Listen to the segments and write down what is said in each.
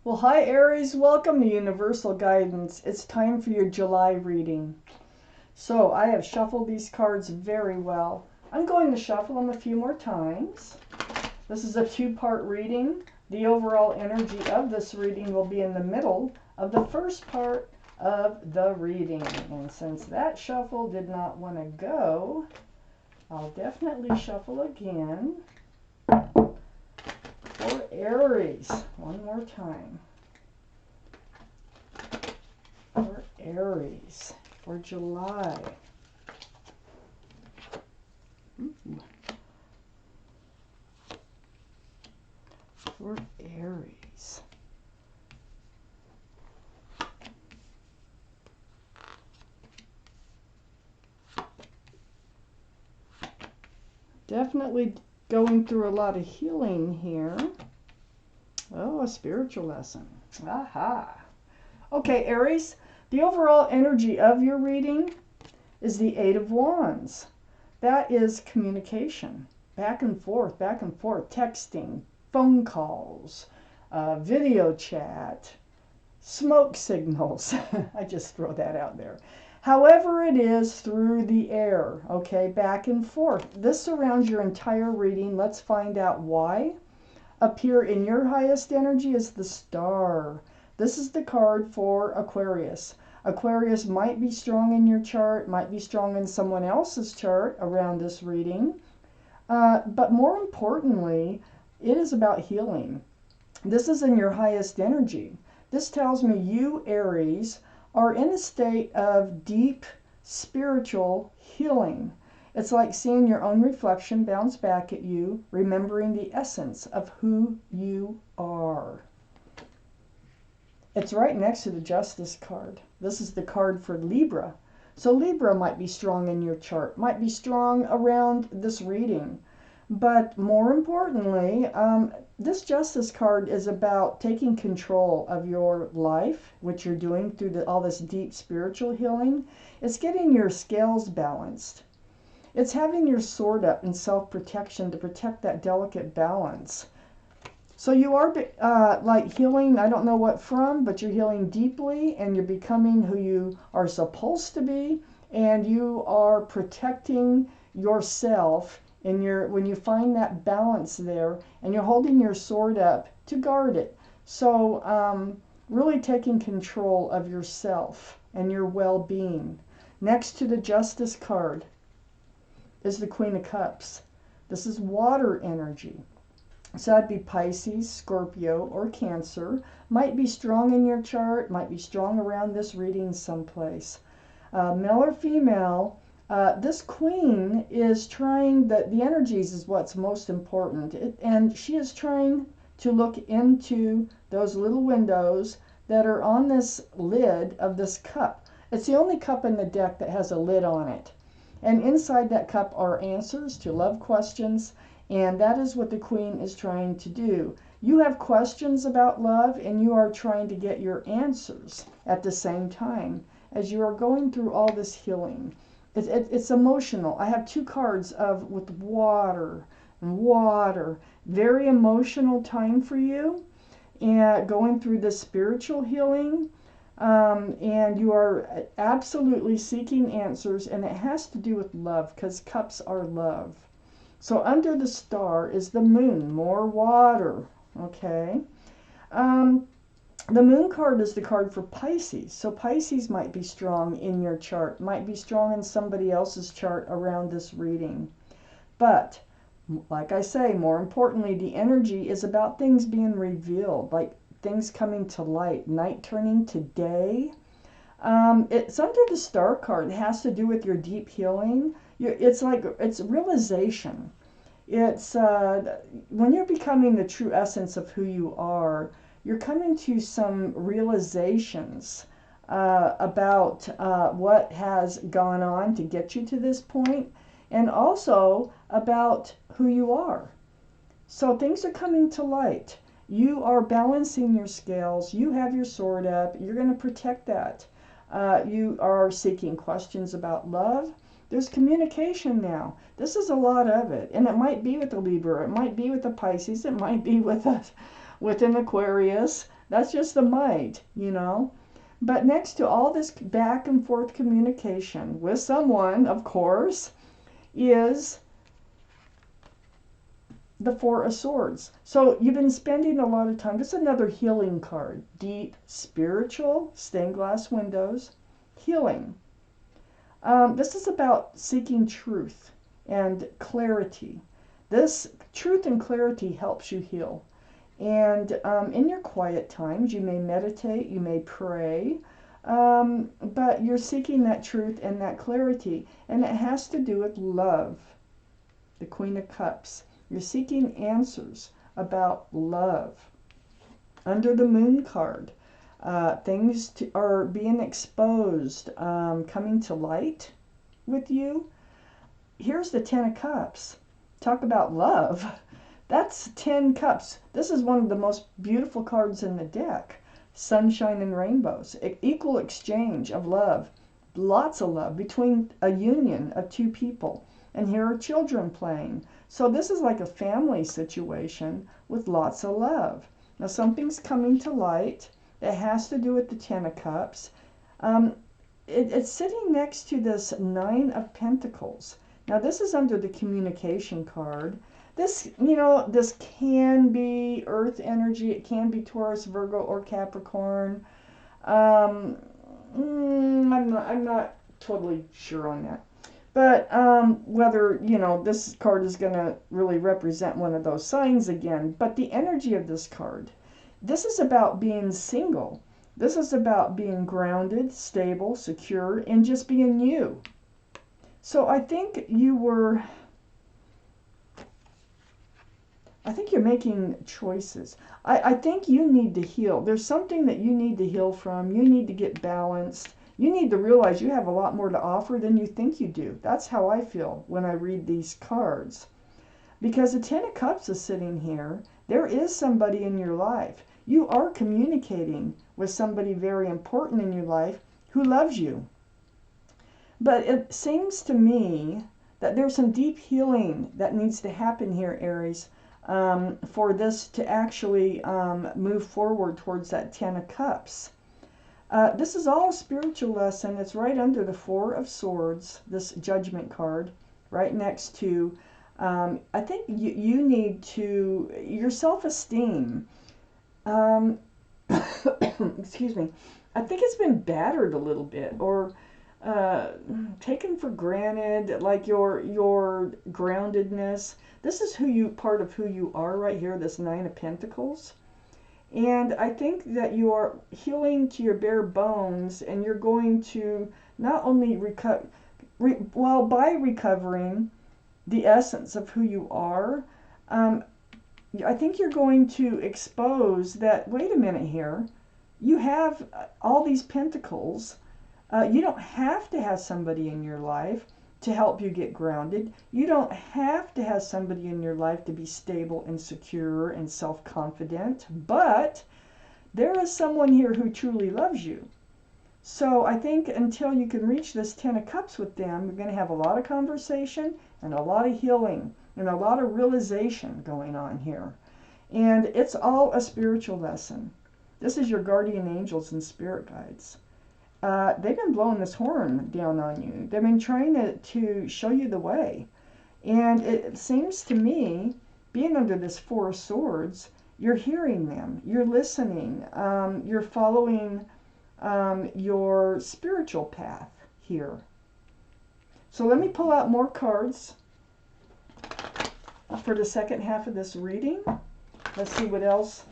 Well, hi Aries, welcome to Universal Guidance. It's time for your July reading. So I have shuffled these cards very well. I'm going to shuffle them a few more times. This is a two-part reading. The overall energy of this reading will be in the middle of the first part of the reading. And since that shuffle did not want to go, I'll definitely shuffle again. For Aries, one more time. For Aries, for July. For Aries. Definitely going through a lot of healing here. Oh, a spiritual lesson. Aha. Okay, Aries, the overall energy of your reading is the Eight of Wands. That is communication, back and forth, texting, phone calls, video chat, smoke signals. I just throw that out there. However it is through the air, okay, back and forth. This surrounds your entire reading. Let's find out why. Up here in your highest energy is the Star. This is the card for Aquarius. Aquarius might be strong in your chart, might be strong in someone else's chart around this reading. But more importantly, it is about healing. This is in your highest energy. This tells me you, Aries, are in a state of deep spiritual healing. It's like seeing your own reflection bounce back at you, remembering the essence of who you are. It's right next to the Justice card. This is the card for Libra. So Libra might be strong in your chart, might be strong around this reading. But more importantly, this Justice card is about taking control of your life, which you're doing through all this deep spiritual healing. It's getting your scales balanced. It's having your sword up in self-protection to protect that delicate balance. So you are like healing, I don't know what from, but you're healing deeply and you're becoming who you are supposed to be, and you are protecting yourself when you find that balance there, and you're holding your sword up to guard it. So really taking control of yourself and your well-being. Next to the Justice card is the Queen of Cups. This is water energy. So that'd be Pisces, Scorpio, or Cancer. Might be strong in your chart, might be strong around this reading someplace. Male or female, this queen is trying, the energies is what's most important. And she is trying to look into those little windows that are on this lid of this cup. It's the only cup in the deck that has a lid on it. And inside that cup are answers to love questions, and that is what the Queen is trying to do. You have questions about love, and you are trying to get your answers at the same time as you are going through all this healing. It's emotional. I have two cards with water and water. Very emotional time for you, and going through this spiritual healing. And you are absolutely seeking answers, and it has to do with love, because cups are love. So under the Star is the Moon, more water, okay? The Moon card is the card for Pisces. So Pisces might be strong in your chart, might be strong in somebody else's chart around this reading. But, like I say, more importantly, the energy is about things being revealed, like things coming to light, night turning to day. It's under the Star card. It has to do with your deep healing. It's realization. It's when you're becoming the true essence of who you are, you're coming to some realizations about what has gone on to get you to this point, and also about who you are. So things are coming to light. You are balancing your scales. You have your sword up. You're going to protect that. You are seeking questions about love. There's communication now. This is a lot of it. And it might be with the Libra. It might be with the Pisces. It might be with an Aquarius. That's just the might, you know. But next to all this back and forth communication with someone, of course, is the Four of Swords. So you've been spending a lot of time. This is another healing card. Deep, spiritual, stained glass windows, healing. This is about seeking truth and clarity. This truth and clarity helps you heal. And in your quiet times, you may meditate, you may pray, but you're seeking that truth and that clarity. And it has to do with love, the Queen of Cups. You're seeking answers about love. Under the Moon card, things are being exposed, coming to light with you. Here's the Ten of Cups. Talk about love. That's 10 cups. This is one of the most beautiful cards in the deck. Sunshine and rainbows. Equal exchange of love. Lots of love between a union of two people. And here are children playing. So this is like a family situation with lots of love. Now something's coming to light. It has to do with the Ten of Cups. It's sitting next to this Nine of Pentacles. Now this is under the communication card. This, you know, this can be Earth energy. It can be Taurus, Virgo, or Capricorn. I'm not totally sure on that. But whether, you know, this card is going to really represent one of those signs again. But the energy of this card, this is about being single. This is about being grounded, stable, secure, and just being you. So I think you're making choices. I think you need to heal. There's something that you need to heal from. You need to get balanced. You need to realize you have a lot more to offer than you think you do. That's how I feel when I read these cards. Because the Ten of Cups is sitting here. There is somebody in your life. You are communicating with somebody very important in your life who loves you. But it seems to me that there's some deep healing that needs to happen here, Aries, for this to actually move forward towards that Ten of Cups. This is all a spiritual lesson. It's right under the Four of Swords, this Judgment card, right next to, I think you need to, your self-esteem, excuse me, I think it's been battered a little bit, or taken for granted, like your groundedness. This is part of who you are right here, this Nine of Pentacles. And I think that you are healing to your bare bones, and you're going to not only by recovering the essence of who you are, I think you're going to expose that, wait a minute here, you have all these pentacles. You don't have to have somebody in your life to help you get grounded. You don't have to have somebody in your life to be stable and secure and self-confident, but there is someone here who truly loves you. So I think until you can reach this Ten of Cups with them, you're going to have a lot of conversation and a lot of healing and a lot of realization going on here. And it's all a spiritual lesson. This is your guardian angels and spirit guides. They've been blowing this horn down on you. They've been trying to show you the way. And it seems to me, being under this Four of Swords, you're hearing them, you're listening, you're following your spiritual path here. So let me pull out more cards for the second half of this reading. Let's see what else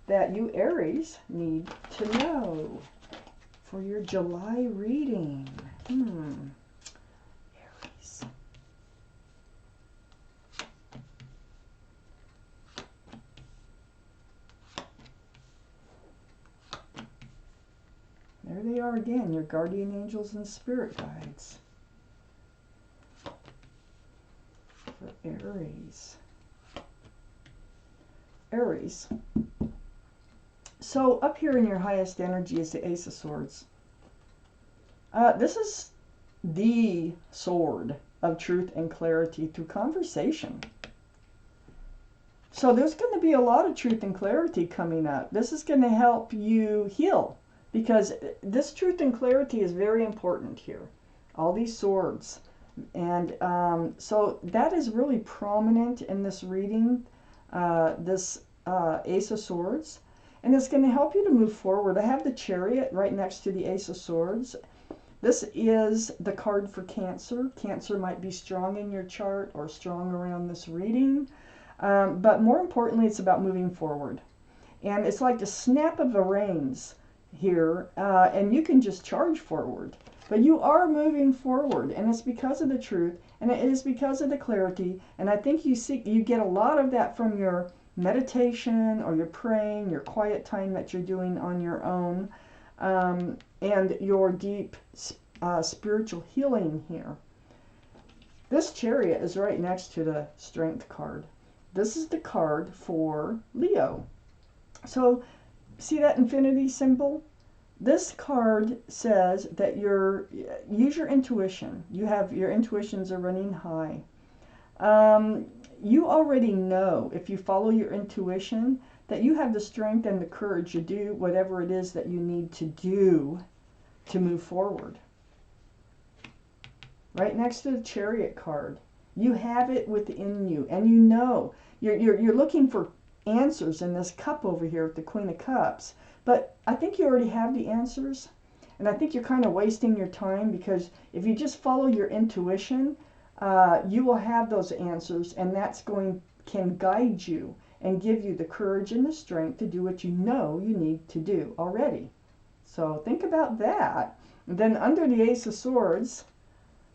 that you Aries need to know for your July reading. Aries. There they are again, your guardian angels and spirit guides. For Aries. Aries. So up here in your highest energy is the Ace of Swords. This is the sword of truth and clarity through conversation. So there's going to be a lot of truth and clarity coming up. This is going to help you heal, because this truth and clarity is very important here. All these swords. And so that is really prominent in this reading, this Ace of Swords. And it's going to help you to move forward. I have the Chariot right next to the Ace of Swords. This is the card for Cancer. Cancer might be strong in your chart or strong around this reading. But more importantly, it's about moving forward. And it's like the snap of the reins here, and you can just charge forward. But you are moving forward, and it's because of the truth, and it is because of the clarity. And I think you get a lot of that from your meditation or your praying, your quiet time that you're doing on your own, and your deep spiritual healing here. This Chariot is right next to the Strength card. This is the card for Leo. So see that infinity symbol? This card says that use your intuition. Your intuitions are running high. You already know, if you follow your intuition, that you have the strength and the courage to do whatever it is that you need to do to move forward. Right next to the Chariot card, you have it within you, and you know you're looking for answers in this cup over here with the Queen of Cups. But I think you already have the answers, and I think you're kind of wasting your time, because if you just follow your intuition, you will have those answers, and that's can guide you and give you the courage and the strength to do what you know you need to do already. So think about that. And then under the Ace of Swords,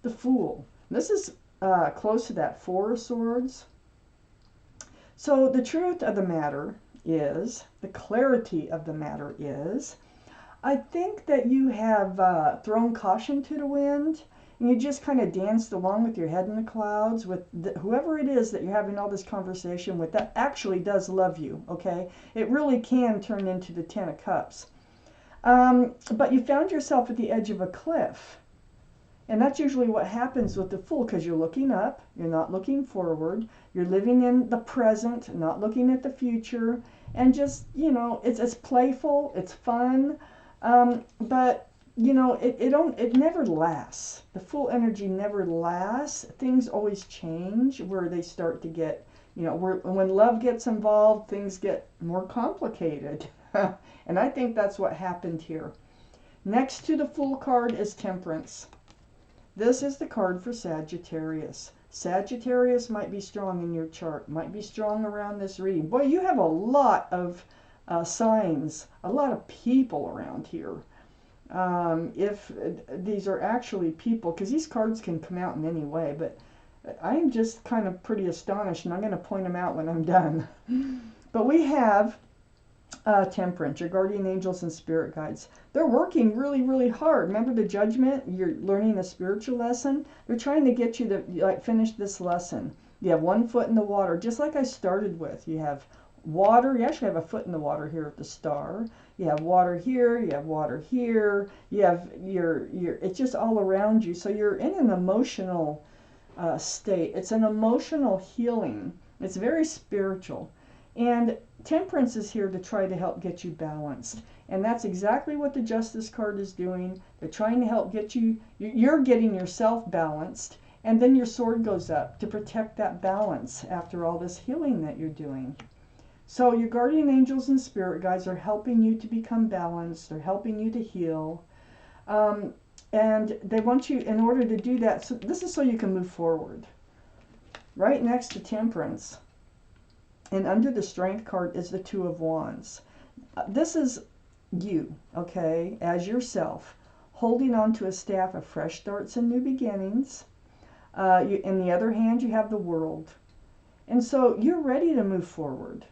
the Fool. This is close to that Four of Swords. So the truth of the matter is, the clarity of the matter is, I think that you have thrown caution to the wind, and you just kind of danced along with your head in the clouds with whoever it is that you're having all this conversation with that actually does love you, okay? It really can turn into the Ten of Cups. But you found yourself at the edge of a cliff. And that's usually what happens with the Fool, because you're looking up, you're not looking forward, you're living in the present, not looking at the future, and just, it's playful, it's fun, but, it never lasts. The Fool energy never lasts. Things always change, where they start to get, when love gets involved, things get more complicated. And I think that's what happened here. Next to the Fool card is Temperance. This is the card for Sagittarius. Sagittarius might be strong in your chart, might be strong around this reading. Boy, you have a lot of signs, a lot of people around here. If these are actually people, because these cards can come out in any way, but I'm just kind of pretty astonished, and I'm going to point them out when I'm done. But we have Temperance, your guardian angels and spirit guides. They're working really, really hard. Remember the Judgment? You're learning a spiritual lesson. They're trying to get you to finish this lesson. You have one foot in the water, just like I started with. You have water. You actually have a foot in the water here at the star. You have water here. You have water here. You have it's just all around you. So you're in an emotional state. It's an emotional healing. It's very spiritual. And Temperance is here to try to help get you balanced. And that's exactly what the Justice card is doing. They're trying to help get you're getting yourself balanced, and then your sword goes up to protect that balance after all this healing that you're doing. So your guardian angels and spirit guides are helping you to become balanced. They're helping you to heal. And they want you, in order to do that, so this is so you can move forward. Right next to Temperance, and under the Strength card, is the Two of Wands. This is you, okay, as yourself, holding on to a staff of fresh starts and new beginnings. In the other hand, you have the World. And so you're ready to move forward.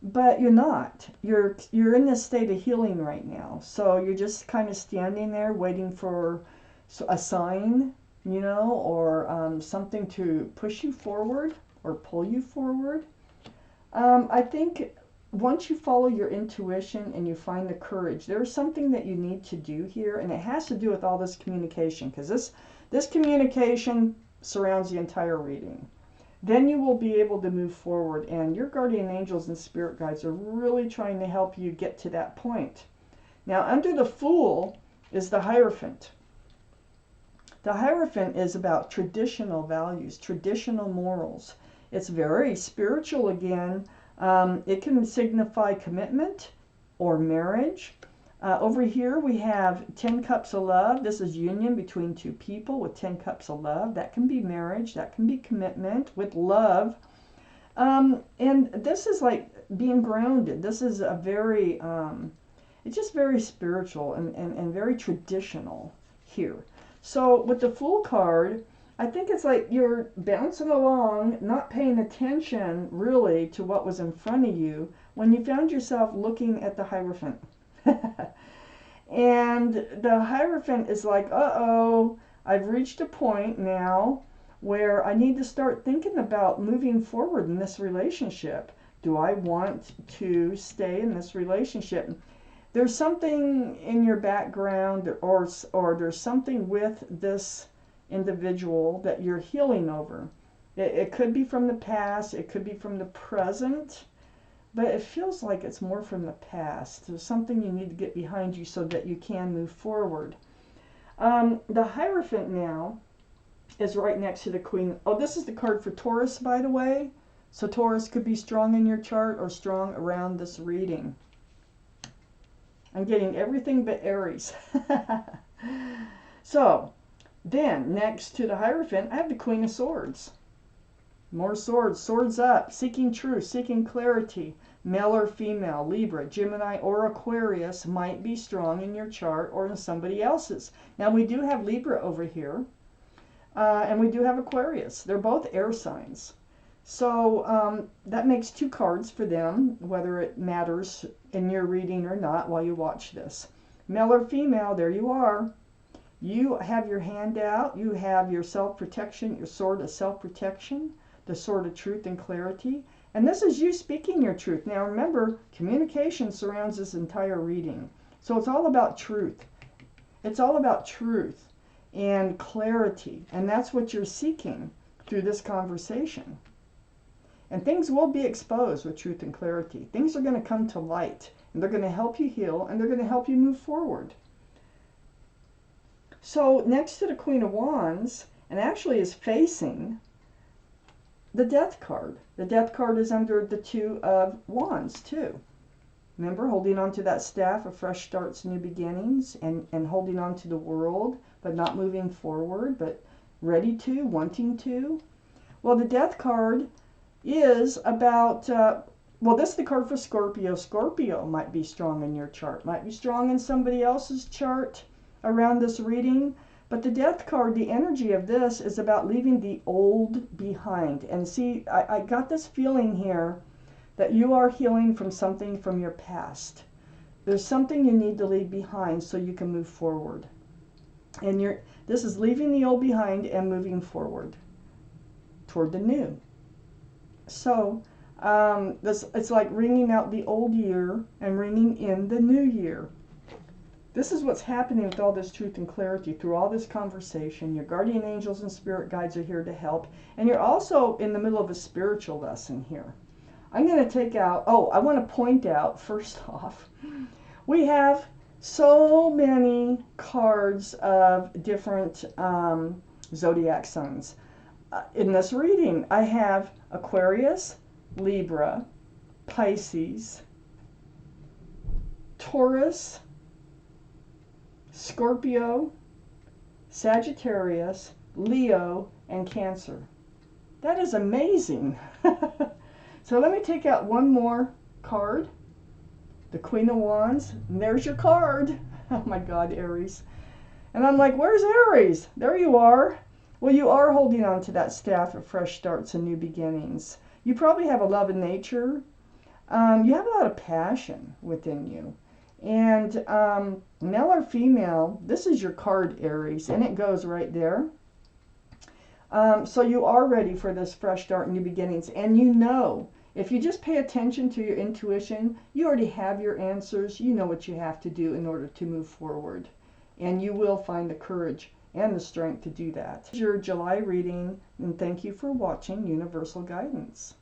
But you're not. You're in this state of healing right now. So you're just kind of standing there waiting for a sign, or something to push you forward or pull you forward. I think once you follow your intuition and you find the courage, there's something that you need to do here, and it has to do with all this communication, because this communication surrounds the entire reading. then you will be able to move forward. And your guardian angels and spirit guides are really trying to help you get to that point. Now, under the Fool is the Hierophant. The Hierophant is about traditional values, traditional morals. It's very spiritual again. It can signify commitment or marriage. Over here we have 10 cups of love. This is union between two people with 10 cups of love. That can be marriage. That can be commitment with love. And this is like being grounded. This is a very, it's just very spiritual and very traditional here. So with the Fool card, I think it's like you're bouncing along, not paying attention really to what was in front of you when you found yourself looking at the Hierophant. And the Hierophant is like, uh-oh, I've reached a point now where I need to start thinking about moving forward in this relationship. Do I want to stay in this relationship? There's something in your background or there's something with this individual that you're healing over. It could be from the past, it could be from the present, but it feels like it's more from the past. There's something you need to get behind you so that you can move forward. The Hierophant now is right next to the Queen. Oh, this is the card for Taurus, by the way. So Taurus could be strong in your chart or strong around this reading. I'm getting everything but Aries. So, then, next to the Hierophant, I have the Queen of Swords. More swords, swords up, seeking truth, seeking clarity. Male or female, Libra, Gemini, or Aquarius might be strong in your chart or in somebody else's. Now, we do have Libra over here, and we do have Aquarius. They're both air signs. So that makes 2 cards for them, whether it matters in your reading or not while you watch this. Male or female, there you are. You have your hand out. You have your self-protection, your sword of self-protection, the sword of truth and clarity. And this is you speaking your truth. Now remember, communication surrounds this entire reading. So it's all about truth. It's all about truth and clarity. And that's what you're seeking through this conversation. And things will be exposed with truth and clarity. Things are going to come to light. And they're going to help you heal. And they're going to help you move forward. So next to the Queen of Wands, and actually is facing the Death card. The Death card is under the 2 of Wands too. Remember, holding on to that staff of fresh starts, new beginnings, and holding on to the world, but not moving forward, but ready to, wanting to. Well, the Death card is about, well, this is the card for Scorpio. Scorpio might be strong in your chart, might be strong in somebody else's chart around this reading. But the Death card, the energy of this is about leaving the old behind. And see, I got this feeling here that you are healing from something from your past. There's something you need to leave behind so you can move forward. And this is leaving the old behind and moving forward toward the new. So it's like ringing out the old year and ringing in the new year. This is what's happening with all this truth and clarity through all this conversation. Your guardian angels and spirit guides are here to help. And you're also in the middle of a spiritual lesson here. I'm going to take out, I want to point out, first off, we have so many cards of different zodiac signs. In this reading, I have Aquarius, Libra, Pisces, Taurus, Scorpio, Sagittarius, Leo, and Cancer. That is amazing. So let me take out one more card. The Queen of Wands. And there's your card. Oh my God, Aries. And I'm like, where's Aries? There you are. Well, you are holding on to that staff of fresh starts and new beginnings. You probably have a love of nature. You have a lot of passion within you. And male or female, this is your card, Aries, and it goes right there. So you are ready for this fresh start and new beginnings. And you know, if you just pay attention to your intuition, you already have your answers. You know what you have to do in order to move forward. And you will find the courage and the strength to do that. Your July reading, and thank you for watching Universal Guidance.